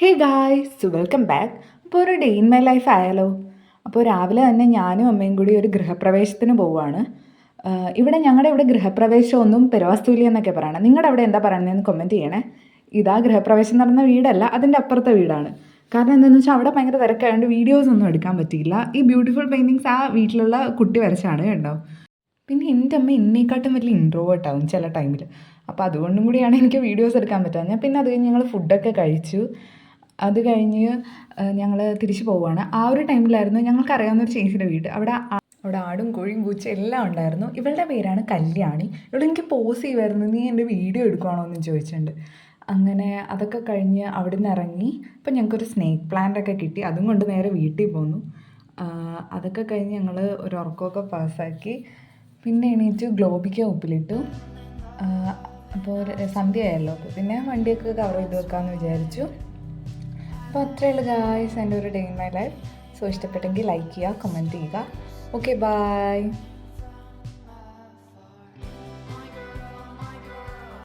Hey guys welcome back. അപ്പോൾ ഒരു day in my life ആയാലോ. അപ്പോൾ രാവിലെ തന്നെ ഞാനും അമ്മയും കൂടി ഒരു ഗൃഹപ്രവേശത്തിന് പോവുകയാണ്. ഇവിടെ ഞങ്ങളുടെ ഇവിടെ ഗൃഹപ്രവേശമൊന്നും പെരവാസ്തൂലി എന്നൊക്കെ പറയണം. നിങ്ങളുടെ അവിടെ എന്താ പറയുന്നതെന്ന് കമൻറ്റ് ചെയ്യണേ. ഇതാ ഗൃഹപ്രവേശം നടന്ന വീടല്ല, അതിൻ്റെ അപ്പുറത്തെ വീടാണ്. കാരണം എന്താണെന്ന് വെച്ചാൽ അവിടെ ഭയങ്കര തിരക്കായതുകൊണ്ട് വീഡിയോസ് ഒന്നും എടുക്കാൻ പറ്റിയില്ല. ഈ ബ്യൂട്ടിഫുൾ പെയിൻറ്റിങ്സ് ആ വീട്ടിലുള്ള കുട്ടി വരച്ചാണ് കേട്ടോ. പിന്നെ എൻ്റെ അമ്മ എന്നെക്കാട്ടും വലിയ ഇൻട്രോവേർട്ടാവും ചില ടൈമിൽ. അപ്പോൾ അതുകൊണ്ടും കൂടിയാണ് എനിക്ക് വീഡിയോസ് എടുക്കാൻ പറ്റുക. പിന്നെ അത് കഴിഞ്ഞ് ഞങ്ങൾ ഫുഡൊക്കെ കഴിച്ചു. അത് കഴിഞ്ഞ് ഞങ്ങൾ തിരിച്ചു പോവുകയാണ്. ആ ഒരു ടൈമിലായിരുന്നു ഞങ്ങൾക്കറിയാവുന്ന ഒരു ചേച്ചിയുടെ വീട്. അവിടെ ആടും കോഴിയും പൂച്ച എല്ലാം ഉണ്ടായിരുന്നു. ഇവളുടെ പേരാണ് കല്യാണി. ഇവിടെ എനിക്ക് പോസ് ചെയ്യുമായിരുന്നു, നീ എൻ്റെ വീഡിയോ എടുക്കുകയാണോ എന്ന് ചോദിച്ചിട്ടുണ്ട്. അങ്ങനെ അതൊക്കെ കഴിഞ്ഞ് അവിടെ നിന്ന് ഇറങ്ങി. ഇപ്പം ഞങ്ങൾക്കൊരു സ്നേക്ക് പ്ലാന്റ് ഒക്കെ കിട്ടി. അതും കൊണ്ട് നേരെ വീട്ടിൽ പോന്നു. അതൊക്കെ കഴിഞ്ഞ് ഞങ്ങൾ ഒരു ഉറക്കമൊക്കെ പാസ്സാക്കി. പിന്നെ എണീറ്റ് ഗ്ലോബിക്ക ഉപ്പിലിട്ടു. അപ്പോൾ സന്ധ്യയായല്ലോ, അപ്പോൾ പിന്നെ വണ്ടിയൊക്കെ കവർ ചെയ്ത് വെക്കാമെന്ന് വിചാരിച്ചു. അപ്പോൾ അത്രയേ ഉള്ളൂ ഗായ്സ് എൻ്റെ ഒരു day in my life. So ഇഷ്ടപ്പെട്ടെങ്കിൽ ലൈക്ക് ചെയ്യുക, കമൻറ്റ് ചെയ്യുക. Okay bye.